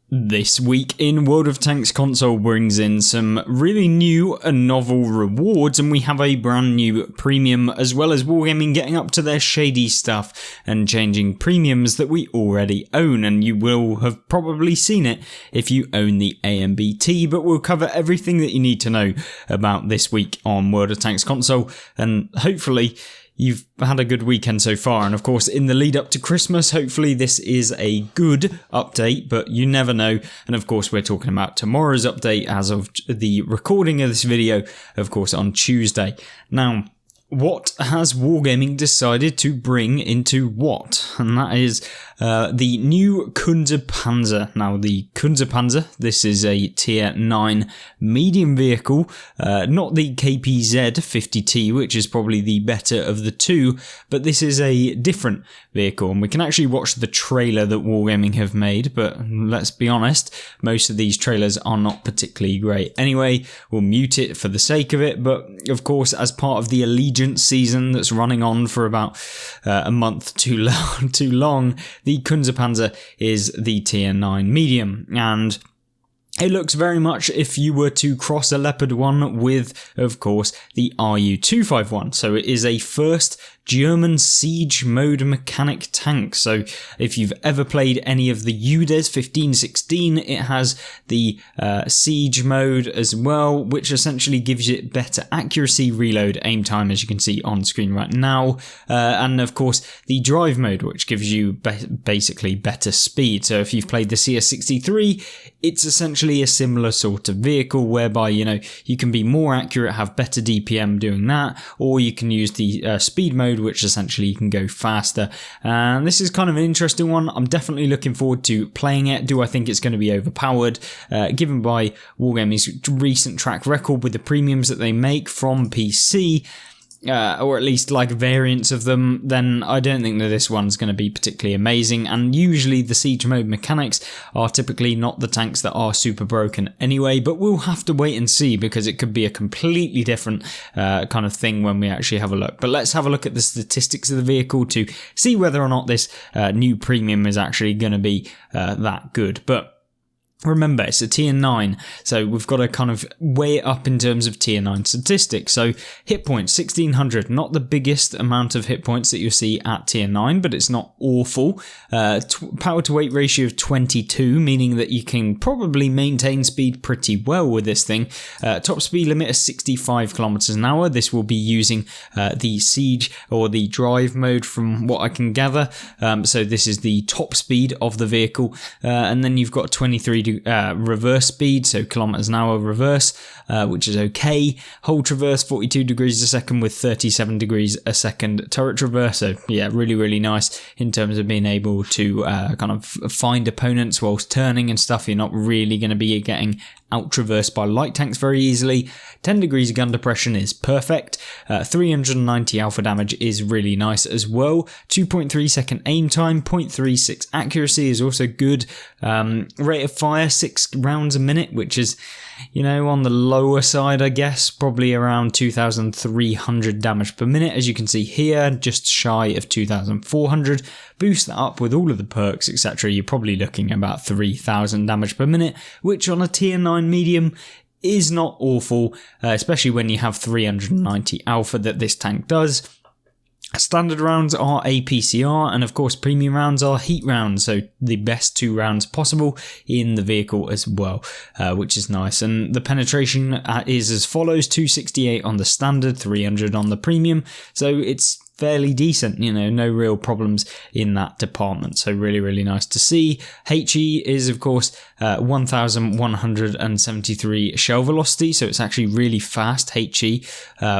This week in World of Tanks console brings in some really new and novel rewards, and we have a brand new premium, as well as Wargaming getting up to their shady stuff and changing premiums that we already own, and you will have probably seen it if you own the AMBT, but we'll cover everything that you need to know about this week on World of Tanks console, and hopefully you've had a good weekend so far, and of course in the lead up to Christmas, hopefully this is a good update, but you never know. And of course we're talking about tomorrow's update as of the recording of this video, of course on Tuesday. Now, what has Wargaming decided to bring into what? And that is the new Kunzpanzer. Now, the Kunzpanzer, this is a tier 9 medium vehicle, not the KPZ 50T, which is probably the better of the two, but this is a different vehicle, and we can actually watch the trailer that Wargaming have made, but let's be honest, most of these trailers are not particularly great. Anyway, we'll mute it for the sake of it, but of course, as part of the Allegiance season that's running on for about a month too long, the Kunzpanzer is the tier 9 medium, and it looks very much if you were to cross a Leopard 1 with, of course, the RU-251. So it is a first German siege mode mechanic tank. So if you've ever played any of the UDES 1516, it has the siege mode as well, which essentially gives it better accuracy, reload, aim time, as you can see on screen right now. And of course, the drive mode, which gives you basically better speed. So if you've played the CS63, it's essentially a similar sort of vehicle whereby, you know, you can be more accurate, have better DPM doing that, or you can use the speed mode, which essentially you can go faster. And this is kind of an interesting one. I'm definitely looking forward to playing it. Do I think it's going to be overpowered? Given by Wargaming's recent track record with the premiums that they make from PC, or at least like variants of them, then I don't think that this one's going to be particularly amazing. And usually the siege mode mechanics are typically not the tanks that are super broken anyway, but we'll have to wait and see, because it could be a completely different kind of thing when we actually have a look. But let's have a look at the statistics of the vehicle to see whether or not this new premium is actually going to be that good. But remember, it's a tier 9, so we've got to kind of weigh it up in terms of tier 9 statistics. So hit points, 1600, not the biggest amount of hit points that you'll see at tier 9, but it's not awful. Power to weight ratio of 22, meaning that you can probably maintain speed pretty well with this thing. Top speed limit is 65 kilometers an hour. This will be using the siege or the drive mode from what I can gather. So this is the top speed of the vehicle. And then you've got 23 reverse speed, so kilometers an hour reverse, which is okay. Whole traverse 42 degrees a second with 37 degrees a second turret traverse. So yeah, really nice in terms of being able to kind of find opponents whilst turning and stuff. You're not really going to be getting out traversed by light tanks very easily. 10 degrees gun depression is perfect. 390 alpha damage is really nice as well. 2.3 second aim time, 0.36 accuracy is also good. Rate of fire 6 rounds a minute, which is, you know, on the lower side, I guess, probably around 2,300 damage per minute, as you can see here, just shy of 2,400. Boost that up with all of the perks, etc. You're probably looking at about 3,000 damage per minute, which on a tier 9 medium is not awful, especially when you have 390 alpha that this tank does. Standard rounds are APCR, and of course premium rounds are heat rounds, so the best 2 rounds possible in the vehicle as well, which is nice. And the penetration is as follows: 268 on the standard, 300 on the premium, so it's fairly decent, you know, no real problems in that department, so really nice to see. HE is of course 1173 shell velocity, so it's actually really fast HE,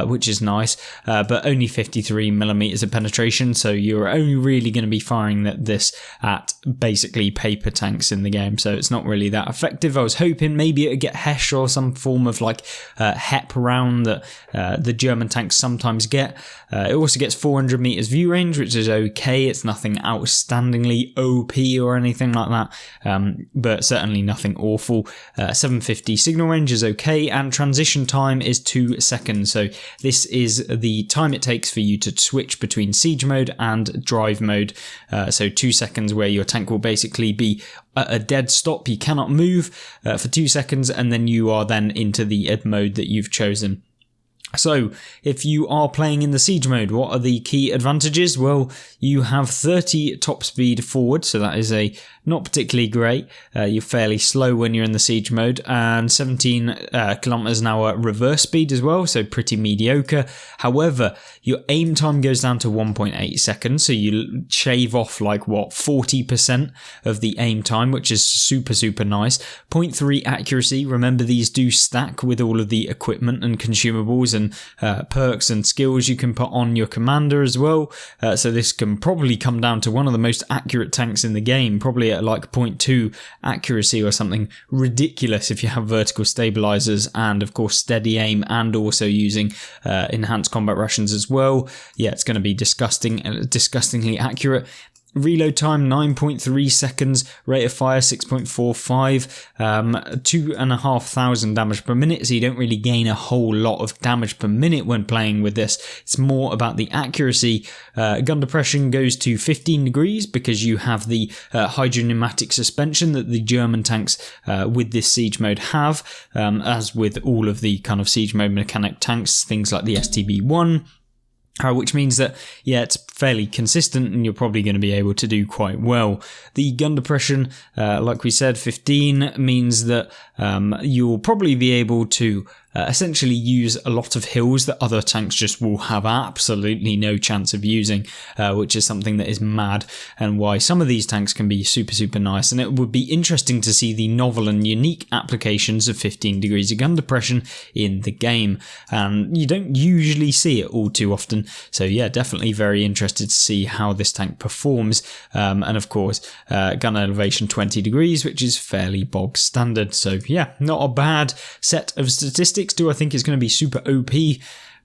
which is nice, but only 53 millimeters of penetration, so you're only really going to be firing this at basically paper tanks in the game, so it's not really that effective. I was hoping maybe it would get HESH or some form of like HEP round that the German tanks sometimes get. It also gets 400 meters view range, which is okay. It's nothing outstandingly OP or anything like that, but certainly nothing awful. 750 signal range is okay, and transition time is 2 seconds. So this is the time it takes for you to switch between siege mode and drive mode. So 2 seconds where your tank will basically be at a dead stop. You cannot move for 2 seconds, and then you are then into the mode that you've chosen. So, if you are playing in the siege mode, what are the key advantages? Well, you have 30 top speed forward, so that is not particularly great. You're fairly slow when you're in the siege mode, and 17 kilometers an hour reverse speed as well, so pretty mediocre. However, your aim time goes down to 1.8 seconds, so you shave off 40% of the aim time, which is super, super nice. 0.3 accuracy, remember these do stack with all of the equipment and consumables and perks and skills you can put on your commander as well. So this can probably come down to one of the most accurate tanks in the game, probably at 0.2 accuracy or something ridiculous if you have vertical stabilizers and of course steady aim, and also using enhanced combat rations as well. Yeah, it's going to be disgustingly accurate. Reload time 9.3 seconds, rate of fire 6.45, 2,500 damage per minute, so you don't really gain a whole lot of damage per minute when playing with this. It's more about the accuracy. Gun depression goes to 15 degrees because you have the hydropneumatic suspension that the German tanks with this siege mode have, as with all of the kind of siege mode mechanic tanks, things like the STB-1. Which means that, yeah, it's fairly consistent and you're probably going to be able to do quite well. The gun depression, like we said, 15 means that you'll probably be able to essentially use a lot of hills that other tanks just will have absolutely no chance of using, which is something that is mad and why some of these tanks can be super, super nice. And it would be interesting to see the novel and unique applications of 15 degrees of gun depression in the game. You don't usually see it all too often. So yeah, definitely very interested to see how this tank performs. And of course, gun elevation 20 degrees, which is fairly bog standard. So yeah, not a bad set of statistics. Do I think it's going to be super OP?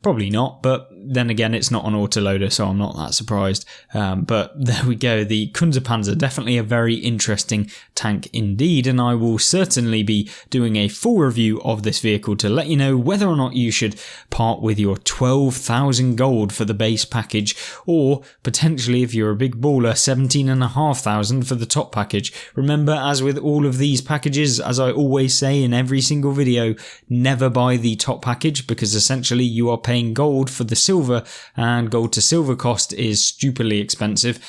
Probably not, but then again, it's not an autoloader, so I'm not that surprised. But there we go, the Kunzpanzer, definitely a very interesting tank indeed, and I will certainly be doing a full review of this vehicle to let you know whether or not you should part with your 12,000 gold for the base package, or potentially, if you're a big baller, 17,500 for the top package. Remember, as with all of these packages, as I always say in every single video, never buy the top package, because essentially you are paying gold for the silver, and gold to silver cost is stupidly expensive.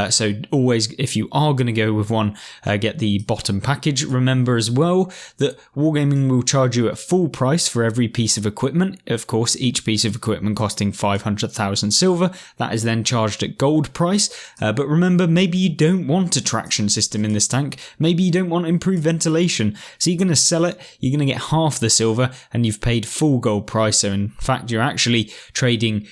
So always, if you are going to go with one, get the bottom package. Remember as well that Wargaming will charge you at full price for every piece of equipment. Of course, each piece of equipment costing 500,000 silver. That is then charged at gold price. But remember, maybe you don't want a traction system in this tank. Maybe you don't want improved ventilation. So you're going to sell it, you're going to get half the silver, and you've paid full gold price. So in fact, you're actually trading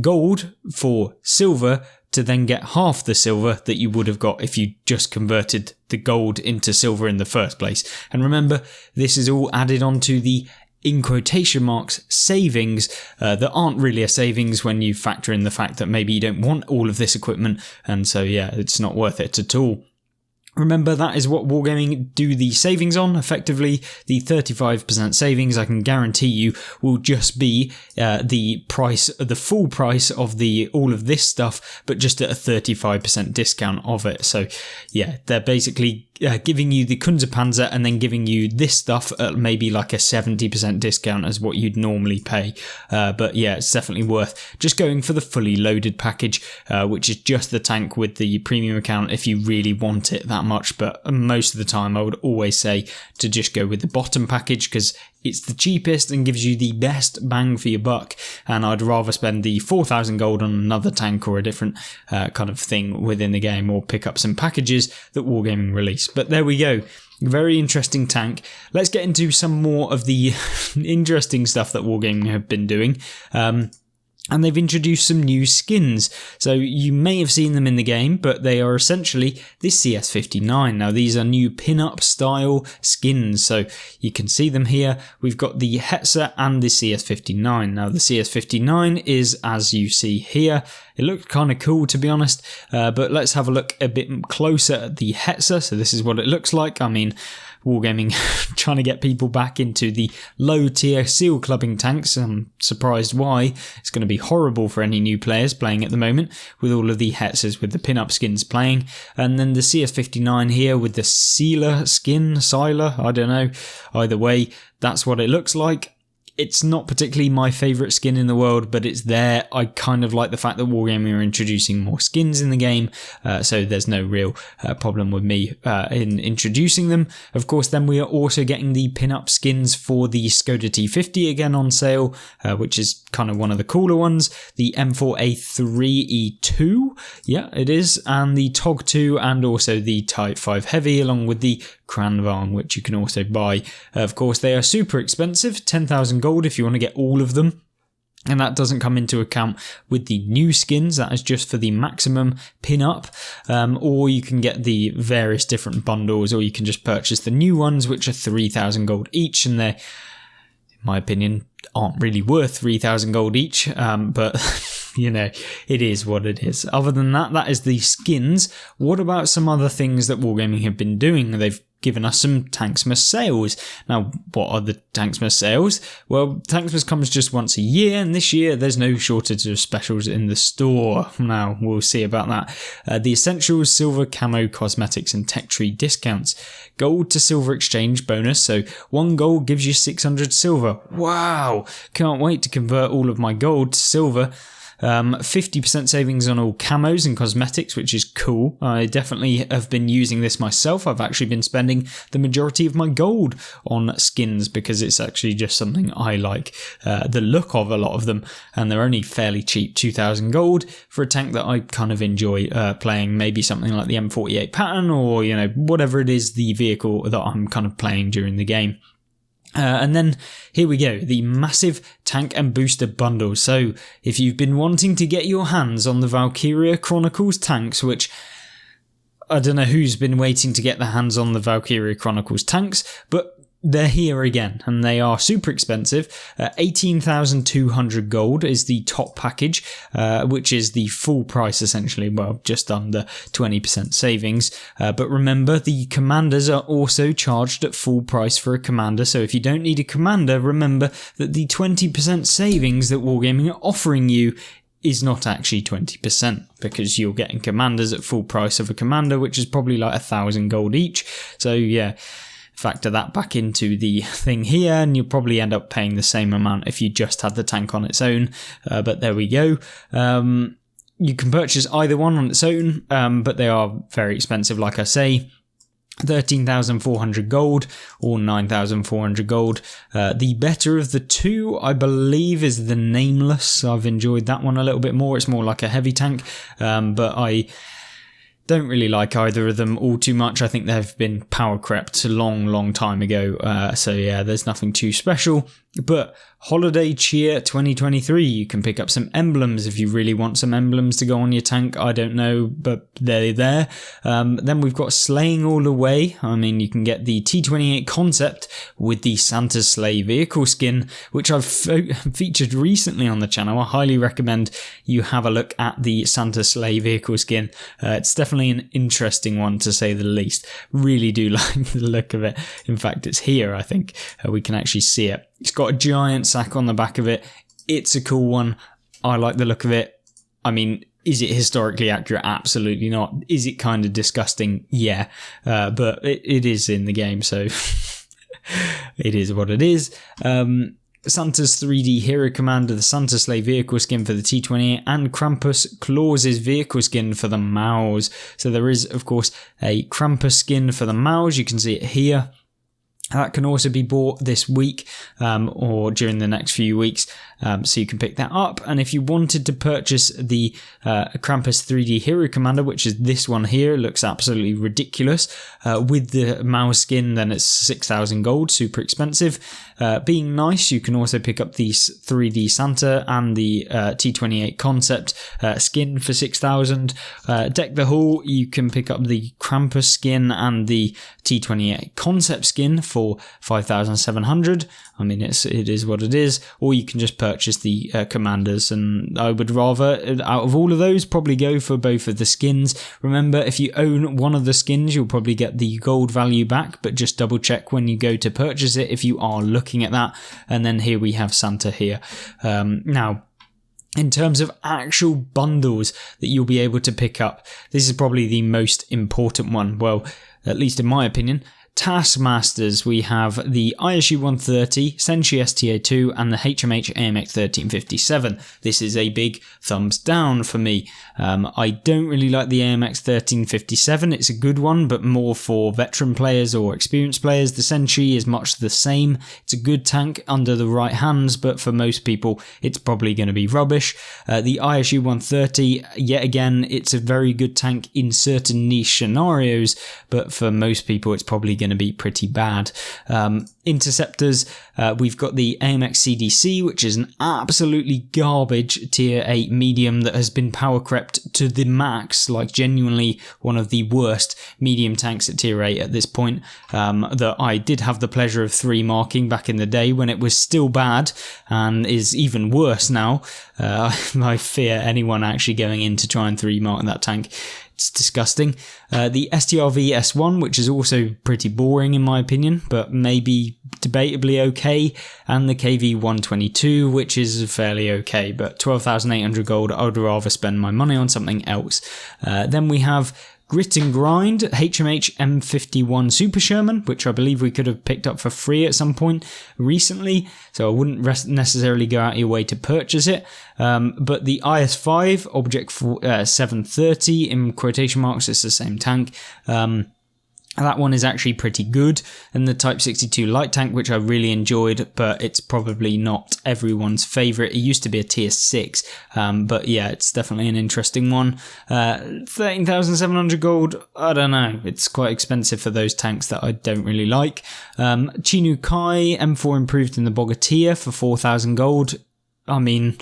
gold for silver to then get half the silver that you would have got if you just converted the gold into silver in the first place. And remember, this is all added onto the, in quotation marks, savings that aren't really a savings when you factor in the fact that maybe you don't want all of this equipment, and so yeah, it's not worth it at all. Remember, that is what Wargaming do the savings on. Effectively, the 35% savings, I can guarantee you, will just be the full price of all of this stuff, but just at a 35% discount of it. So yeah, they're basically giving you the Kunzpanzer and then giving you this stuff at maybe like a 70% discount as what you'd normally pay. But yeah, it's definitely worth just going for the fully loaded package, which is just the tank with the premium account if you really want it that much. But most of the time, I would always say to just go with the bottom package, because it's the cheapest and gives you the best bang for your buck, and I'd rather spend the 4,000 gold on another tank or a different kind of thing within the game, or pick up some packages that Wargaming release. But there we go. Very interesting tank. Let's get into some more of the interesting stuff that Wargaming have been doing. And they've introduced some new skins. So you may have seen them in the game, but they are essentially the CS59. Now these are new pin-up style skins. So you can see them here. We've got the Hetzer and the CS59. Now the CS59 is, as you see here, It looked kind of cool, to be honest, but let's have a look a bit closer at the Hetzer. So this is what it looks like. I mean, Wargaming trying to get people back into the low tier seal clubbing tanks. I'm surprised why. It's going to be horrible for any new players playing at the moment with all of the Hetzers with the pin-up skins playing. And then the CS59 here with the Sealer skin, I don't know. Either way, that's what it looks like. It's not particularly my favourite skin in the world, but it's there. I kind of like the fact that Wargaming are introducing more skins in the game, so there's no real problem with me in introducing them. Of course, then we are also getting the pin-up skins for the Skoda T50 again on sale, which is kind of one of the cooler ones. The M4A3E2, yeah, it is, and the TOG2, and also the Type 5 Heavy, along with the Kranvagn, which you can also buy. Of course, they are super expensive, 10,000 gold if you want to get all of them. And that doesn't come into account with the new skins. That is just for the maximum pin-up. Or you can get the various different bundles, or you can just purchase the new ones, which are 3,000 gold each. And they're, in my opinion, aren't really worth 3,000 gold each. But, you know, it is what it is. Other than that, that is the skins. What about some other things that Wargaming have been doing? They've given us some Tanksmas sales. Now, what are the Tanksmas sales? Well, Tanksmas comes just once a year, and this year there's no shortage of specials in the store. Now, we'll see about that. The Essentials, Silver, Camo, Cosmetics, and Tech Tree discounts. Gold to silver exchange bonus, so 1 gold gives you 600 silver. Wow! Can't wait to convert all of my gold to silver. 50% savings on all camos and cosmetics, which is cool. I definitely have been using this myself. I've actually been spending the majority of my gold on skins because it's actually just something I like the look of a lot of them, and they're only fairly cheap, 2,000 gold for a tank that I kind of enjoy playing. Maybe something like the M48 pattern, or, you know, whatever it is, the vehicle that I'm kind of playing during the game. And then here we go, the massive tank and booster bundle. So if you've been wanting to get your hands on the Valkyria Chronicles tanks, which I don't know who's been waiting to get their hands on the Valkyria Chronicles tanks, but they're here again, and they are super expensive. 18,200 gold is the top package, which is the full price essentially, well, just under 20% savings. But remember, the commanders are also charged at full price for a commander, so if you don't need a commander, remember that the 20% savings that Wargaming are offering you is not actually 20%, because you're getting commanders at full price of a commander, which is probably like 1,000 gold each. So yeah, factor that back into the thing here, and you'll probably end up paying the same amount if you just had the tank on its own. But there we go. You can purchase either one on its own, but they are very expensive, like I say. 13,400 gold or 9,400 gold. The better of the two, I believe, is the Nameless. I've enjoyed that one a little bit more. It's more like a heavy tank, but I don't really like either of them all too much. I think they've been power crept a long time ago. So yeah, there's nothing too special. But Holiday Cheer 2023, you can pick up some emblems if you really want some emblems to go on your tank. I don't know, but they're there. Then we've got Slaying All the Way. I mean, you can get the T28 concept with the Santa's Sleigh vehicle skin, which I've featured recently on the channel. I highly recommend you have a look at the Santa's Sleigh vehicle skin. It's definitely an interesting one, to say the least. Really do like the look of it. In fact, it's here, I think. We can actually see it. It's got a giant sack on the back of it. It's a cool one. I like the look of it. I mean, is it historically accurate? Absolutely not. Is it kind of disgusting? Yeah. But it is in the game, so it is what it is. Santa's 3D Hero Commander, the Santa Sleigh vehicle skin for the T28, and Krampus Claus's vehicle skin for the Maus. So there is, of course, a Krampus skin for the Maus. You can see it here. That can also be bought this week or during the next few weeks, so you can pick that up. And if you wanted to purchase the Krampus 3D Hero Commander, which is this one here, looks absolutely ridiculous, with the mouse skin, then it's 6,000 gold, super expensive. Being nice, you can also pick up the 3D Santa and the T28 concept skin for 6,000. Deck the Hall, you can pick up the Krampus skin and the T28 concept skin for 5,700. I mean, it is what it is. Or you can just purchase purchase the commanders, and I would rather, out of all of those, probably go for both of the skins. Remember, if you own one of the skins, you'll probably get the gold value back, but just double check when you go to purchase it if you are looking at that. And then here we have Santa here. Now, in terms of actual bundles that you'll be able to pick up, this is probably the most important one. Well, at least in my opinion. Taskmasters, we have the ISU 130, Senshi STA2, and the HMH AMX 1357. This is a big thumbs down for me. I don't really like the AMX 1357. It's a good one, but more for veteran players or experienced players. The Senshi is much the same. It's a good tank under the right hands, but for most people, it's probably going to be rubbish. The ISU 130, yet again, it's a very good tank in certain niche scenarios, but for most people, it's probably going to be pretty bad. Interceptors, we've got the AMX CDC, which is an absolutely garbage tier 8 medium that has been power crept to the max, like genuinely one of the worst medium tanks at tier 8 at this point, that I did have the pleasure of 3 marking back in the day when it was still bad, and is even worse now. I fear anyone actually going in to try and 3 mark that tank. It's disgusting. The STRV S1, which is also pretty boring in my opinion, but maybe debatably okay, and the KV 122, which is fairly okay, but 12,800 gold, I would rather spend my money on something else. Then we have Grit and Grind, HMH M51 Super Sherman, which I believe we could have picked up for free at some point recently, so I wouldn't necessarily go out of your way to purchase it. But the IS-5, Object 730, in quotation marks, it's the same tank. That one is actually pretty good, and the Type 62 light tank, which I really enjoyed, but it's probably not everyone's favourite. It used to be a tier 6, but yeah, it's definitely an interesting one. 13,700 gold, I don't know, it's quite expensive for those tanks that I don't really like. Chinu Kai, M4 improved in the Bogatia for 4,000 gold. I mean,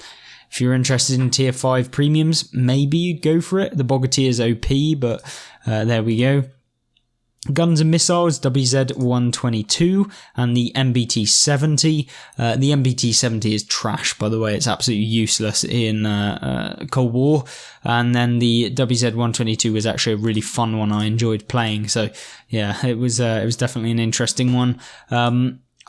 if you're interested in tier 5 premiums, maybe you'd go for it. The Bogatia is OP, but there we go. Guns and Missiles, WZ-122 and the MBT-70. The MBT-70 is trash, by the way. It's absolutely useless in Cold War. And then the WZ-122 was actually a really fun one. I enjoyed playing. So yeah, it was definitely an interesting one.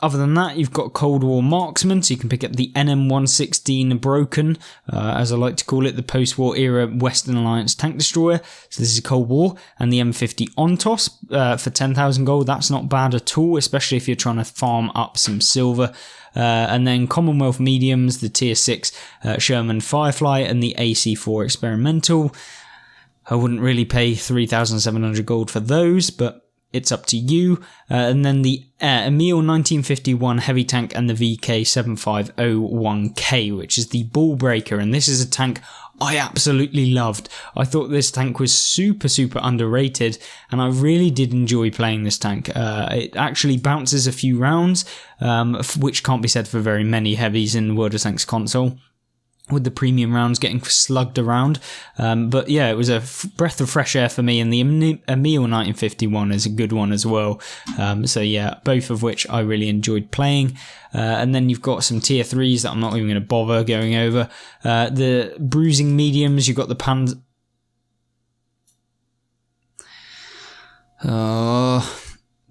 Other than that, you've got Cold War Marksman, so you can pick up the NM116 Broken, as I like to call it, the post-war era Western Alliance tank destroyer. So this is Cold War, and the M50 Ontos for 10,000 gold. That's not bad at all, especially if you're trying to farm up some silver. And then Commonwealth Mediums, the Tier 6 Sherman Firefly, and the AC4 Experimental. I wouldn't really pay 3,700 gold for those, but it's up to you. And then the Emil 1951 heavy tank and the VK7501K, which is the ball breaker, and this is a tank I absolutely loved. I thought this tank was super underrated, and I really did enjoy playing this tank. It actually bounces a few rounds, which can't be said for very many heavies in the World of Tanks console, with the premium rounds getting slugged around. But yeah, it was a breath of fresh air for me, and the Emil 1951 is a good one as well. So yeah, both of which I really enjoyed playing. And then you've got some tier 3s that I'm not even going to bother going over. The bruising mediums, you've got the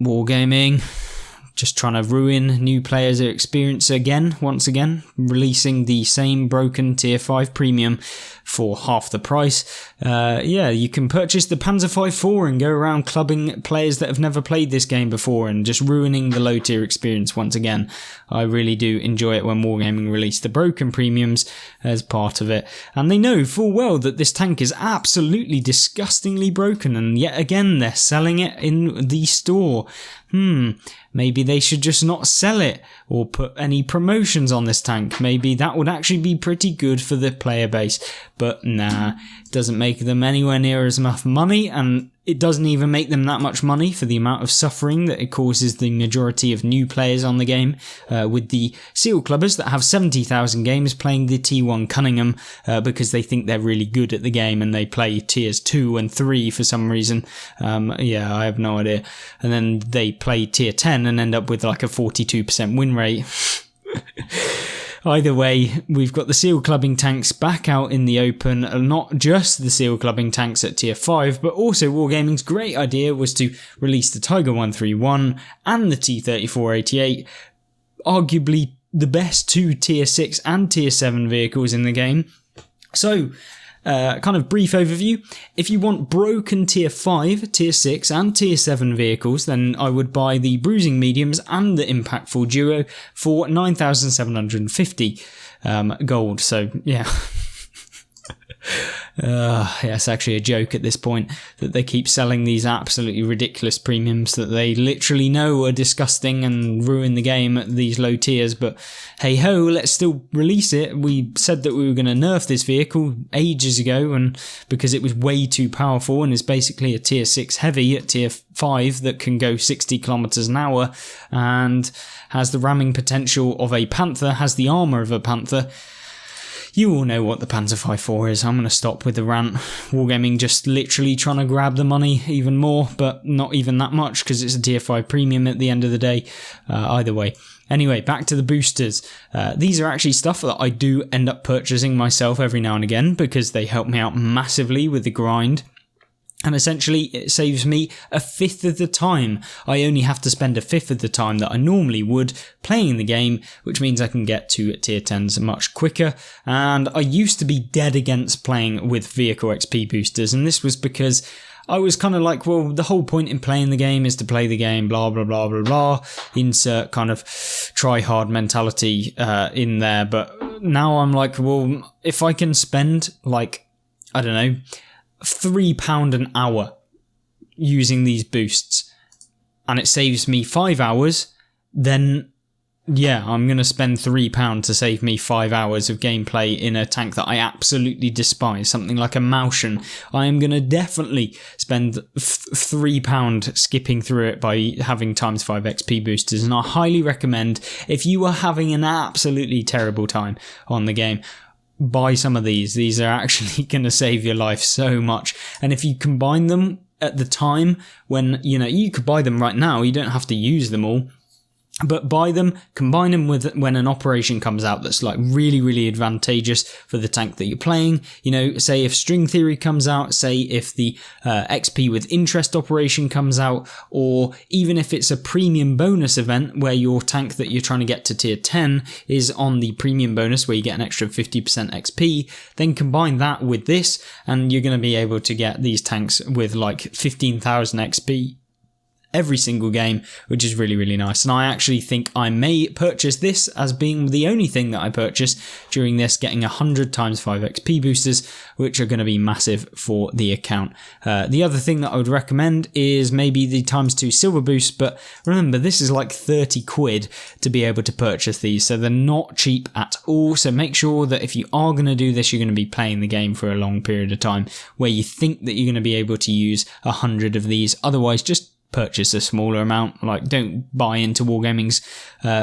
Wargaming. Just trying to ruin new players' experience once again, releasing the same broken tier 5 premium for half the price. Yeah, you can purchase the Panzer 5-4 and go around clubbing players that have never played this game before and just ruining the low tier experience once again. I really do enjoy it when Wargaming release the broken premiums as part of it. And they know full well that this tank is absolutely disgustingly broken, and yet again they're selling it in the store. Maybe they should just not sell it or put any promotions on this tank. Maybe that would actually be pretty good for the player base. But nah, it doesn't make them anywhere near as much money, and it doesn't even make them that much money for the amount of suffering that it causes the majority of new players on the game, with the Seal Clubbers that have 70,000 games playing the T1 Cunningham because they think they're really good at the game and they play tiers 2 and 3 for some reason. Yeah, I have no idea. And then they play tier 10 and end up with like a 42% win rate. Either way, we've got the seal clubbing tanks back out in the open. Not just the seal clubbing tanks at tier 5, but also Wargaming's great idea was to release the Tiger 131 and the T-3488, arguably the best 2 tier 6 and tier 7 vehicles in the game. So, kind of brief overview. If you want broken tier 5, tier 6 and tier 7 vehicles, then I would buy the bruising mediums and the impactful duo for 9,750 gold. So yeah. Yeah, it's actually a joke at this point that they keep selling these absolutely ridiculous premiums that they literally know are disgusting and ruin the game at these low tiers, but hey ho, let's still release it. We said that we were going to nerf this vehicle ages ago, and because it was way too powerful and is basically a tier 6 heavy at tier 5 that can go 60 kilometers an hour and has the ramming potential of a Panther, has the armor of a Panther. You all know what the Panzer 5.4 is. I'm going to stop with the rant. Wargaming just literally trying to grab the money even more, but not even that much because it's a tier 5 premium at the end of the day. Either way. Anyway, back to the boosters. These are actually stuff that I do end up purchasing myself every now and again because they help me out massively with the grind. And essentially, it saves me a fifth of the time. I only have to spend a fifth of the time that I normally would playing the game, which means I can get to tier 10s much quicker. And I used to be dead against playing with vehicle XP boosters, and this was because I was kind of like, well, the whole point in playing the game is to play the game, blah, blah, blah, blah, blah. Insert kind of try-hard mentality in there. But now I'm like, well, if I can spend, like, I don't know, £3 an hour using these boosts and it saves me 5 hours, then yeah, I'm going to spend £3 to save me 5 hours of gameplay in a tank that I absolutely despise, something like a Maushan. I am going to definitely spend £3 skipping through it by having times 5 XP boosters, and I highly recommend, if you are having an absolutely terrible time on the game, buy some of these. These are actually going to save your life so much. And if you combine them at the time when, you know, you could buy them right now, you don't have to use them all. But buy them, combine them with when an operation comes out that's like really, really advantageous for the tank that you're playing. You know, say if String Theory comes out, say if the XP with Interest operation comes out, or even if it's a premium bonus event where your tank that you're trying to get to tier 10 is on the premium bonus where you get an extra 50% XP, then combine that with this and you're going to be able to get these tanks with like 15,000 XP every single game, which is really, really nice. And I actually think I may purchase this as being the only thing that I purchase during this, getting 100 times 5 XP boosters, which are going to be massive for the account. The other thing that I would recommend is maybe the times 2 silver boost, but remember, this is like 30 quid to be able to purchase these, so they're not cheap at all. So make sure that if you are going to do this, you're going to be playing the game for a long period of time where you think that you're going to be able to use 100 of these. Otherwise, just purchase a smaller amount. Like, don't buy into Wargaming's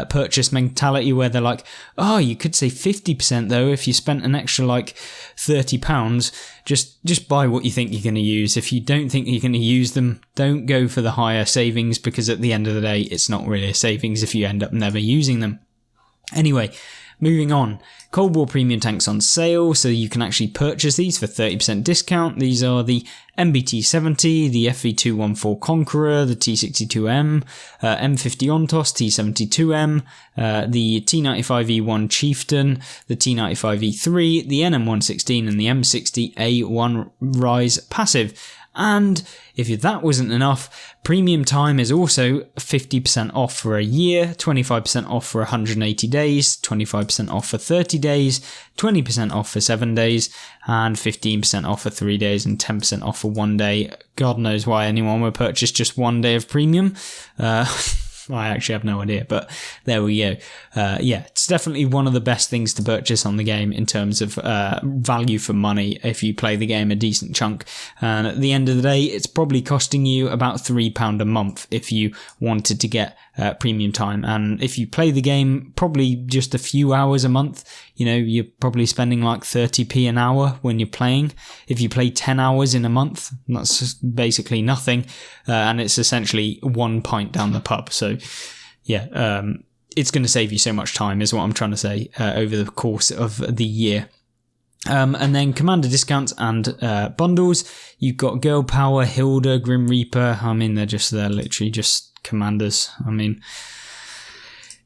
purchase mentality where they're like, oh, you could say 50% though if you spent an extra like £30. Just buy what you think you're going to use. If you don't think you're going to use them, don't go for the higher savings, because at the end of the day, it's not really a savings if you end up never using them. Anyway, moving on. Cold War premium tanks on sale, so you can actually purchase these for 30% discount. These are the AMBT 70, the FV214 Conqueror, the T62M, M50 Ontos, T72M, the T95E1 Chieftain, the T95E3, the NM116 and the M60A1 Rise Passive. And if that wasn't enough, premium time is also 50% off for a year, 25% off for 180 days, 25% off for 30 days, 20% off for 7 days, and 15% off for 3 days, and 10% off for 1 day. God knows why anyone would purchase just 1 day of premium. I actually have no idea, but there we go. Yeah, it's definitely one of the best things to purchase on the game in terms of value for money if you play the game a decent chunk. And at the end of the day, it's probably costing you about £3 a month if you wanted to get premium time. And if you play the game probably just a few hours a month, you know, you're probably spending like 30p an hour when you're playing. If you play 10 hours in a month, that's just basically nothing. And it's essentially 1 pint down the pub. So yeah, it's going to save you so much time, is what I'm trying to say, over the course of the year. And then commander discounts and bundles. You've got Girl Power, Hilda, Grim Reaper. I mean, they're literally just commanders. I mean,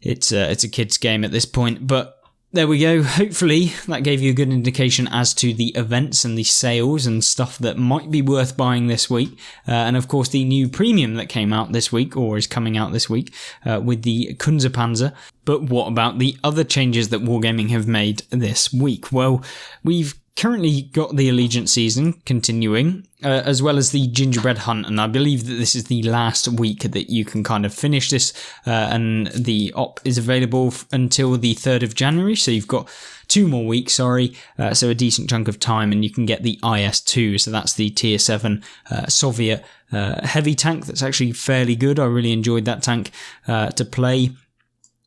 it's a kid's game at this point, but there we go. Hopefully that gave you a good indication as to the events and the sales and stuff that might be worth buying this week. And of course the new premium that came out this week, or is coming out this week, with the Kunzpanzer. But what about the other changes that Wargaming have made this week? Well, we've currently got the Allegiance season continuing, as well as the Gingerbread Hunt, and I believe that this is the last week that you can kind of finish this, and the op is available until the 3rd of January, so you've got 2 more weeks, so a decent chunk of time, and you can get the IS-2, so that's the Tier 7 Soviet heavy tank that's actually fairly good. I really enjoyed that tank to play.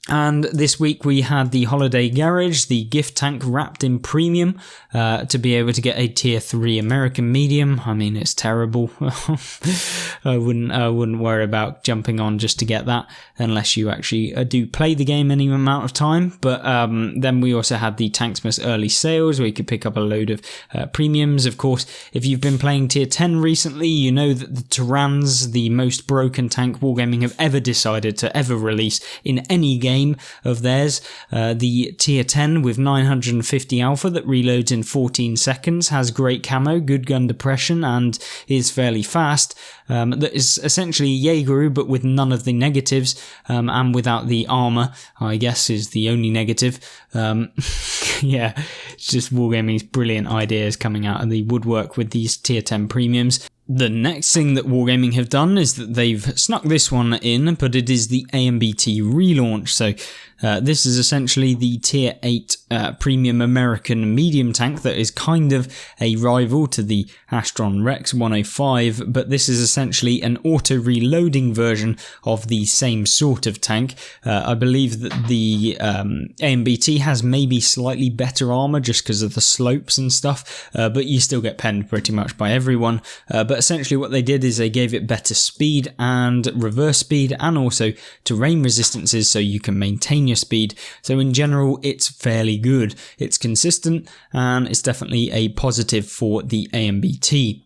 And this week we had the Holiday Garage, the gift tank wrapped in premium, to be able to get a tier 3 American medium. I mean, it's terrible. I wouldn't worry about jumping on just to get that unless you actually do play the game any amount of time. But then we also had the Tanksmith's early sales where you could pick up a load of premiums. Of course, if you've been playing tier 10 recently, you know that the Tyrann's the most broken tank Wargaming have ever decided to ever release in any game of theirs. The tier 10 with 950 alpha that reloads in 14 seconds, has great camo, good gun depression, and is fairly fast. That is essentially Jaegeru, but with none of the negatives, and without the armor, I guess, is the only negative. Yeah, it's just Wargaming's brilliant ideas coming out of the woodwork with these tier 10 premiums. The next thing that Wargaming have done is that they've snuck this one in, but it is the AMBT relaunch. So this is essentially the tier 8 premium American medium tank that is kind of a rival to the Astron Rex 105, but this is essentially an auto-reloading version of the same sort of tank. I believe that the AMBT has maybe slightly better armor just because of the slopes and stuff, but you still get penned pretty much by everyone. But essentially what they did is they gave it better speed and reverse speed, and also terrain resistances so you can maintain your speed. So in general, it's fairly good. It's consistent, and it's definitely a positive for the AMBT.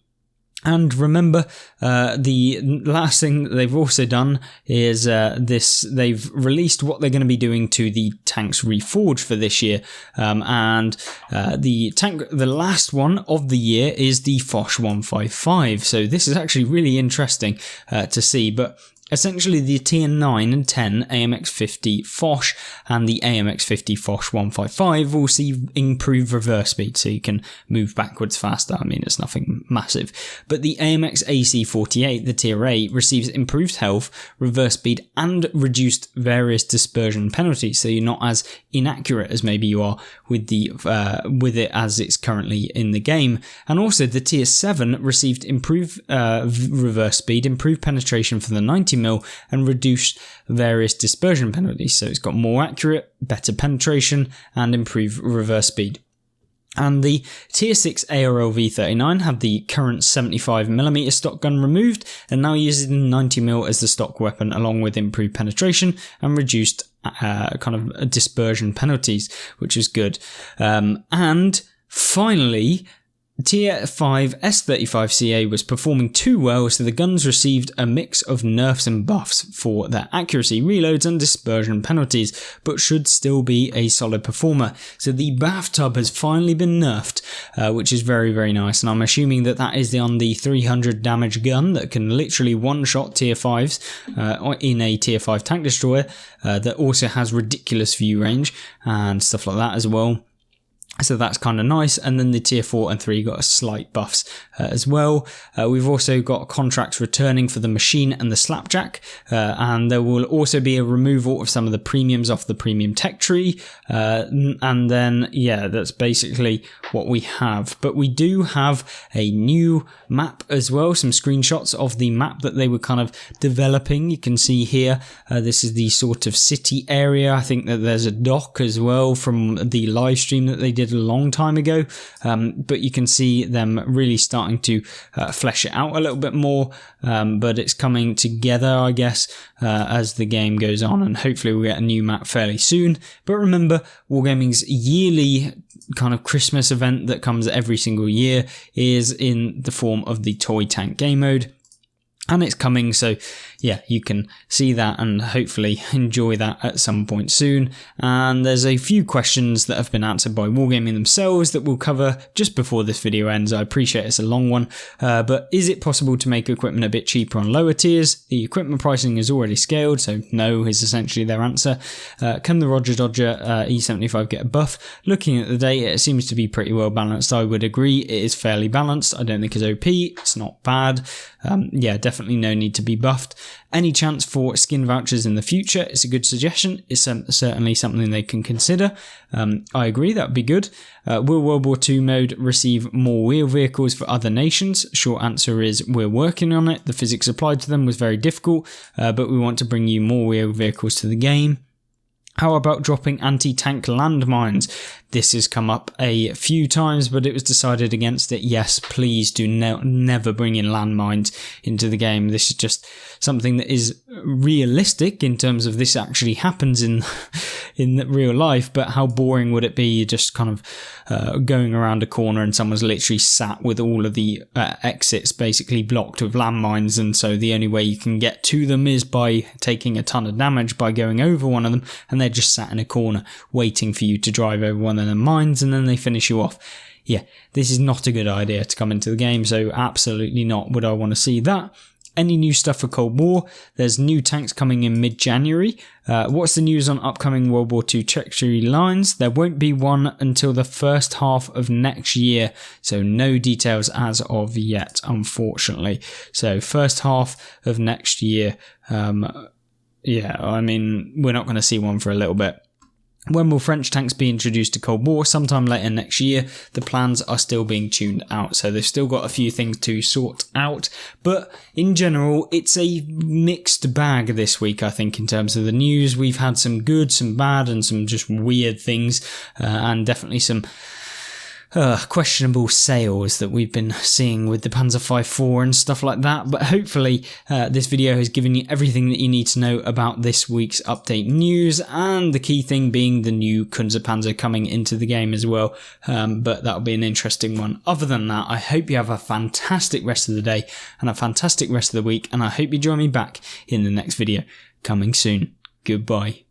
And remember, the last thing that they've also done is they've released what they're going to be doing to the tanks reforged for this year. And the last one of the year is the Foch 155. So this is actually really interesting to see. But essentially, the tier 9 and 10 AMX-50 Foch and the AMX-50 Foch 155 will see improved reverse speed, so you can move backwards faster. I mean, it's nothing massive. But the AMX AC-48, the tier 8, receives improved health, reverse speed, and reduced various dispersion penalties, so you're not as inaccurate as maybe you are with it as it's currently in the game. And also, the tier 7 received improved reverse speed, improved penetration for the 90mm, and reduced various dispersion penalties. So it's got more accurate, better penetration, and improved reverse speed. And the tier 6 ARL V39 had the current 75mm stock gun removed and now uses 90mm as the stock weapon, along with improved penetration and reduced kind of dispersion penalties, which is good. And finally, Tier 5 S35CA was performing too well, so the guns received a mix of nerfs and buffs for their accuracy, reloads and dispersion penalties, but should still be a solid performer. So the bathtub has finally been nerfed, which is very, very nice, and I'm assuming that that is on the 300 damage gun that can literally one-shot tier 5s in a tier 5 tank destroyer, that also has ridiculous view range and stuff like that as well. So that's kind of nice. And then the tier 4 and 3 got a slight buffs as well. We've also got contracts returning for the machine and the slapjack. And there will also be a removal of some of the premiums off the premium tech tree. And then, yeah, that's basically what we have. But we do have a new map as well. Some screenshots of the map that they were kind of developing. You can see here, this is the sort of city area. I think that there's a dock as well from the live stream that they did appeared a long time ago, but you can see them really starting to flesh it out a little bit more, but it's coming together, I guess, as the game goes on, and hopefully we'll get a new map fairly soon. But remember, Wargaming's yearly kind of Christmas event that comes every single year is in the form of the Toy Tank game mode. And it's coming, so yeah, you can see that and hopefully enjoy that at some point soon. And there's a few questions that have been answered by Wargaming themselves that we'll cover just before this video ends. I appreciate it's a long one, but is it possible to make equipment a bit cheaper on lower tiers? The equipment pricing is already scaled, so no is essentially their answer. Can the Roger Dodger E75 get a buff? Looking at the data, it seems to be pretty well balanced. I would agree, it is fairly balanced. I don't think it's OP, it's not bad. Yeah, definitely no need to be buffed. Any chance for skin vouchers in the future? It's a good suggestion. It's certainly something they can consider. I agree, that would be good. Will World War II mode receive more wheel vehicles for other nations? Short answer is we're working on it. The physics applied to them was very difficult, but we want to bring you more wheel vehicles to the game. How about dropping anti-tank landmines? This has come up a few times, but it was decided against it. Yes, please do never bring in landmines into the game. This is just something that is realistic in terms of this actually happens in real life, but how boring would it be? You're just kind of going around a corner and someone's literally sat with all of the exits basically blocked with landmines, and so the only way you can get to them is by taking a ton of damage by going over one of them, and they're just sat in a corner waiting for you to drive over one of the mines, and then they finish you off. Yeah, this is not a good idea to come into the game, so absolutely not would I want to see that. Any new stuff for Cold War? There's new tanks coming in mid-January. What's the news on upcoming World War II treachery lines? There won't be one until the first half of next year, so no details as of yet, unfortunately. So first half of next year. Yeah, I mean, we're not going to see one for a little bit. When will French tanks be introduced to Cold War? Sometime later next year. The plans are still being tuned out, so they've still got a few things to sort out. But in general, it's a mixed bag this week, I think, in terms of the news. We've had some good, some bad, and some just weird things, and definitely some questionable sales that we've been seeing with the Panzer V4 and stuff like that. But hopefully this video has given you everything that you need to know about this week's update news, and the key thing being the new Kunzpanzer coming into the game as well. But that'll be an interesting one. Other than that, I hope you have a fantastic rest of the day and a fantastic rest of the week, and I hope you join me back in the next video coming soon. Goodbye.